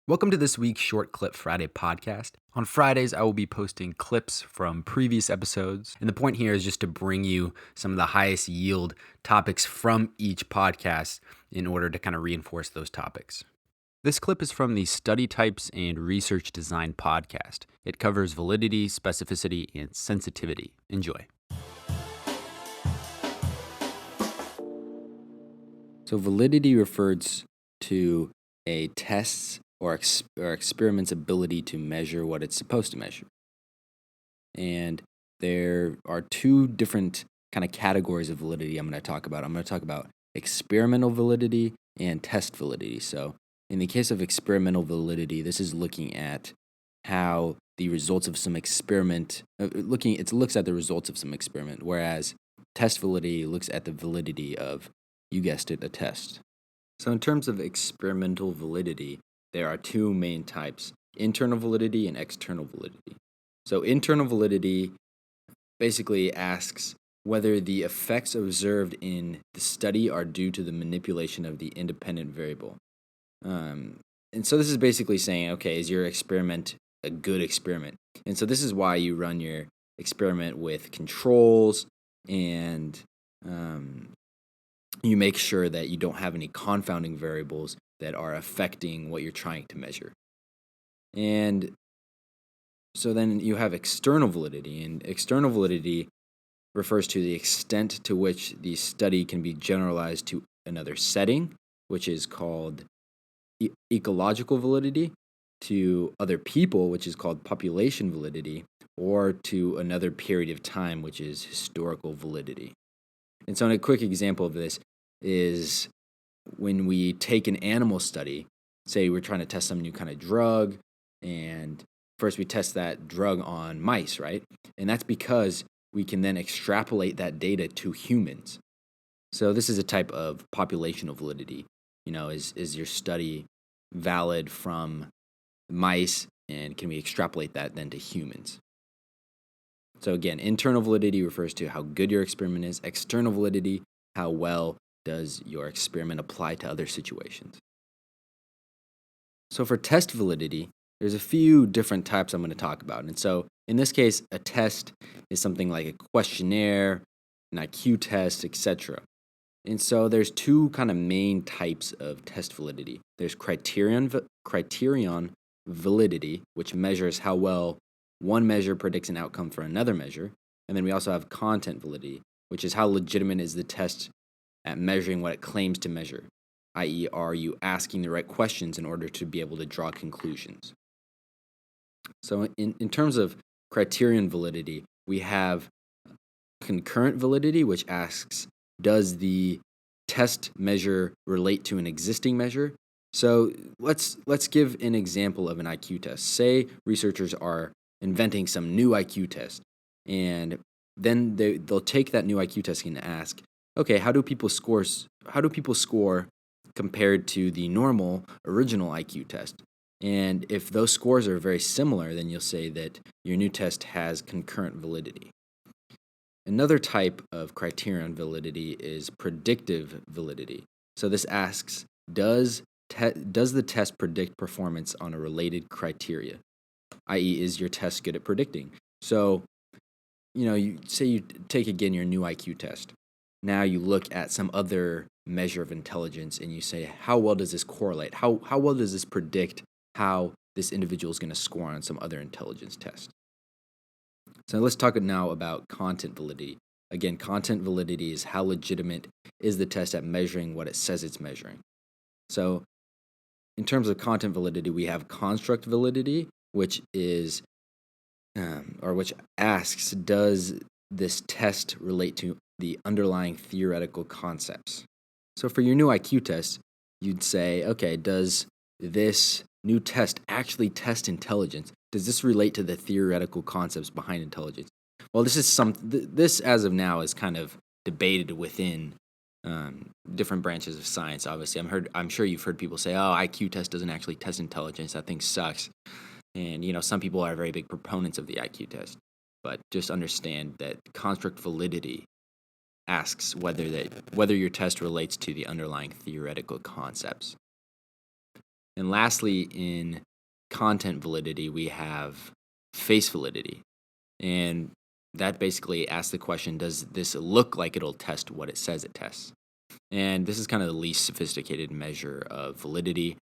Welcome to this week's Short Clip Friday podcast. On Fridays, I will be posting clips from previous episodes. And the point here is just to bring you some of the highest yield topics from each podcast in order to kind of reinforce those topics. This clip is from the Study Types and Research Design podcast. It covers validity, specificity, and sensitivity. Enjoy. So validity refers to a test's or experiment's ability to measure what it's supposed to measure. And there are two different kind of categories of validity I'm going to talk about. I'm going to talk about experimental validity and test validity. So in the case of experimental validity, this is looking at how the results of some experiment, it looks at the results of some experiment, whereas test validity looks at the validity of, you guessed it, a test. So in terms of experimental validity, there are two main types, internal validity and external validity. So internal validity basically asks whether the effects observed in the study are due to the manipulation of the independent variable. And so this is basically saying, okay, is your experiment a good experiment? And so this is why you run your experiment with controls and you make sure that you don't have any confounding variables that are affecting what you're trying to measure. And so then you have external validity, and external validity refers to the extent to which the study can be generalized to another setting, which is called ecological validity, to other people, which is called population validity, or to another period of time, which is historical validity. And so a quick example of this is when we take an animal study, say we're trying to test some new kind of drug, and first we test that drug on mice, right? And that's because we can then extrapolate that data to humans. So this is a type of populational validity. You know, is your study valid from mice, and can we extrapolate that then to humans? So again, internal validity refers to how good your experiment is. External validity, how well does your experiment apply to other situations? So for test validity, there's a few different types I'm going to talk about. And so in this case, a test is something like a questionnaire, an IQ test, etc. And so there's two kind of main types of test validity. There's criterion validity, which measures how well one measure predicts an outcome for another measure. And then we also have content validity, which is how legitimate is the test at measuring what it claims to measure, i.e., are you asking the right questions in order to be able to draw conclusions? So in terms of criterion validity, we have concurrent validity, which asks, does the test measure relate to an existing measure? So let's give an example of an IQ test. Say researchers are inventing some new IQ test, and then they'll take that new IQ test and ask, okay, how do people score compared to the normal original IQ test? And if those scores are very similar, then you'll say that your new test has concurrent validity. Another type of criterion validity is predictive validity. So this asks, does the test predict performance on a related criteria? i.e., is your test good at predicting? So, you say you take again your new IQ test. Now you look at some other measure of intelligence and you say, how well does this correlate? How well does this predict how this individual is going to score on some other intelligence test? So let's talk now about content validity. Again, content validity is how legitimate is the test at measuring what it says it's measuring. So in terms of content validity, we have construct validity, which is, which asks, does this test relate to the underlying theoretical concepts? So for your new IQ test, you'd say, okay, does this new test actually test intelligence? Does this relate to the theoretical concepts behind intelligence? Well, this as of now is kind of debated within different branches of science. Obviously, I'm sure you've heard people say, "Oh, IQ test doesn't actually test intelligence. That thing sucks." And some people are very big proponents of the IQ test. But just understand that construct validity asks whether your test relates to the underlying theoretical concepts. And lastly, in content validity, we have face validity. And that basically asks the question, does this look like it'll test what it says it tests? And this is kind of the least sophisticated measure of validity.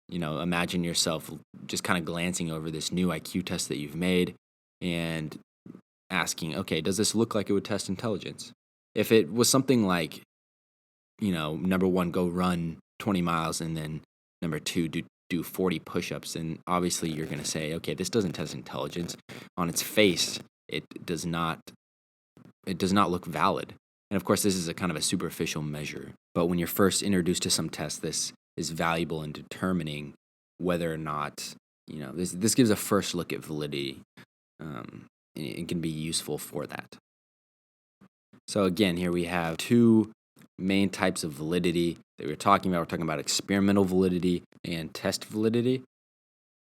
Imagine yourself just kind of glancing over this new IQ test that you've made and asking, okay, does this look like it would test intelligence? If it was something like, number one, go run 20 miles, and then number two, do 40 push-ups, and obviously you're going to say, okay, this doesn't test intelligence. On its face, it does not look valid. And of course, this is a kind of a superficial measure. But when you're first introduced to some test, this is valuable in determining whether or not, this gives a first look at validity. It can be useful for that. So again, here we have two main types of validity that we're talking about. We're talking about experimental validity and test validity.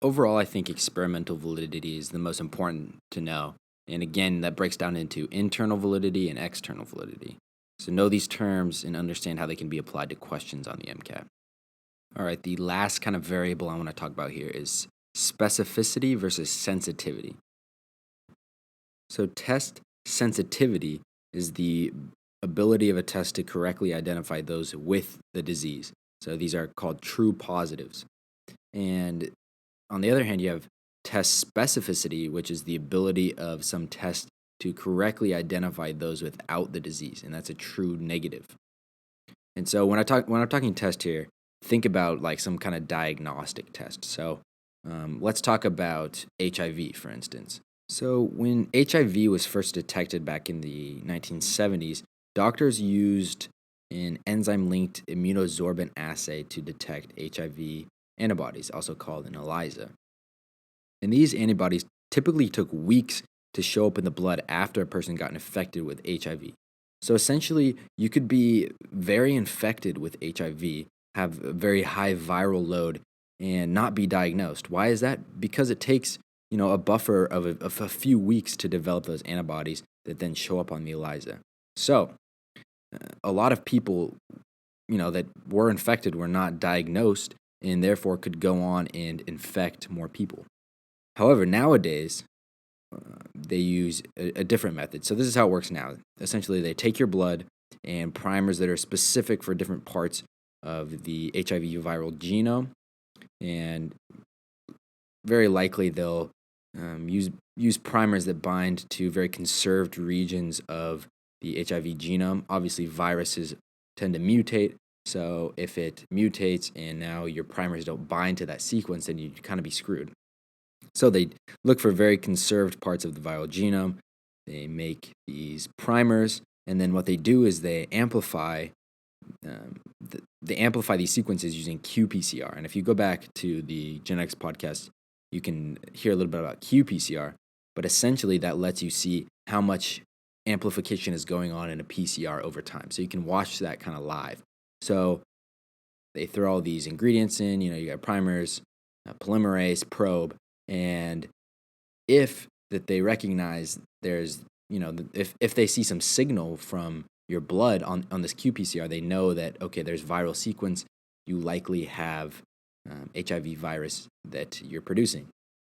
Overall, I think experimental validity is the most important to know. And again, that breaks down into internal validity and external validity. So know these terms and understand how they can be applied to questions on the MCAT. All right, the last kind of variable I want to talk about here is specificity versus sensitivity. So test sensitivity is the ability of a test to correctly identify those with the disease. So these are called true positives. And on the other hand, you have test specificity, which is the ability of some tests to correctly identify those without the disease, and that's a true negative. And so when I'm talking test here, think about like some kind of diagnostic test. So let's talk about HIV, for instance. So when HIV was first detected back in the 1970s, doctors used an enzyme-linked immunosorbent assay to detect HIV antibodies, also called an ELISA. And these antibodies typically took weeks to show up in the blood after a person got infected with HIV. So essentially, you could be very infected with HIV, have a very high viral load, and not be diagnosed. Why is that? Because it takes a buffer of a few weeks to develop those antibodies that then show up on the ELISA. So a lot of people that were infected were not diagnosed and therefore could go on and infect more people. However, nowadays, they use a different method. So this is how it works now. Essentially, they take your blood and primers that are specific for different parts of the HIV viral genome, and very likely they'll use primers that bind to very conserved regions of the HIV genome. Obviously, viruses tend to mutate, so if it mutates and now your primers don't bind to that sequence, then you'd kind of be screwed. So they look for very conserved parts of the viral genome. They make these primers, and then what they do is they amplify these sequences using qPCR. And if you go back to the genetics podcast, you can hear a little bit about qPCR, but essentially that lets you see how much amplification is going on in a PCR over time. So you can watch that kind of live. So they throw all these ingredients in, you got primers, polymerase, probe, and if that they recognize there's, if they see some signal from your blood on this qPCR, they know that, okay, there's viral sequence, you likely have HIV virus that you're producing.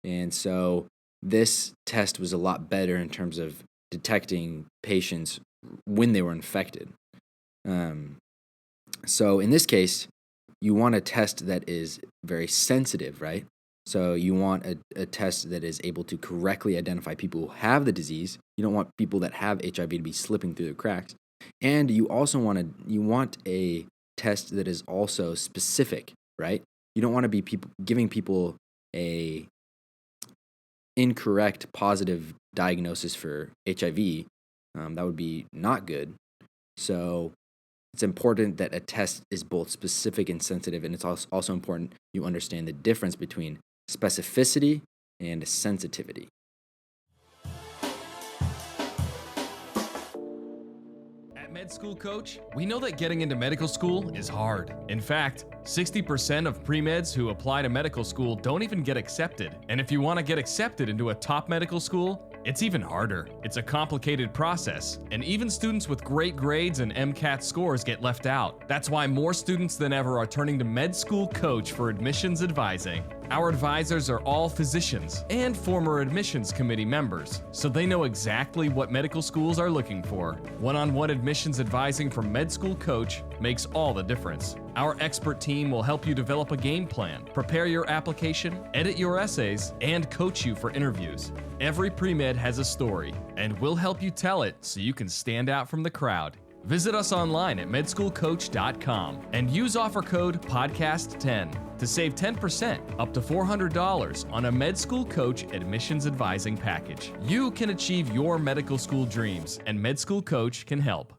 And so this test was a lot better in terms of detecting patients when they were infected. So in this case, you want a test that is very sensitive, right? So you want a test that is able to correctly identify people who have the disease. You don't want people that have HIV to be slipping through the cracks. And you also want a test that is also specific, right? You don't want to be giving people a incorrect positive diagnosis for HIV. That would be not good. So it's important that a test is both specific and sensitive, and it's also important you understand the difference between specificity and sensitivity. At Med School Coach, we know that getting into medical school is hard. In fact, 60% of pre-meds who apply to medical school don't even get accepted. And if you want to get accepted into a top medical school, It's even harder. It's a complicated process, and even students with great grades and MCAT scores get left out. That's why more students than ever are turning to Med School Coach for admissions advising. Our advisors are all physicians and former admissions committee members, so they know exactly what medical schools are looking for. One-on-one admissions advising from Med School Coach makes all the difference. Our expert team will help you develop a game plan, prepare your application, edit your essays, and coach you for interviews. Every pre-med has a story, and we'll help you tell it so you can stand out from the crowd. Visit us online at medschoolcoach.com and use offer code PODCAST10 to save 10% up to $400 on a Med School Coach admissions advising package. You can achieve your medical school dreams, and Med School Coach can help.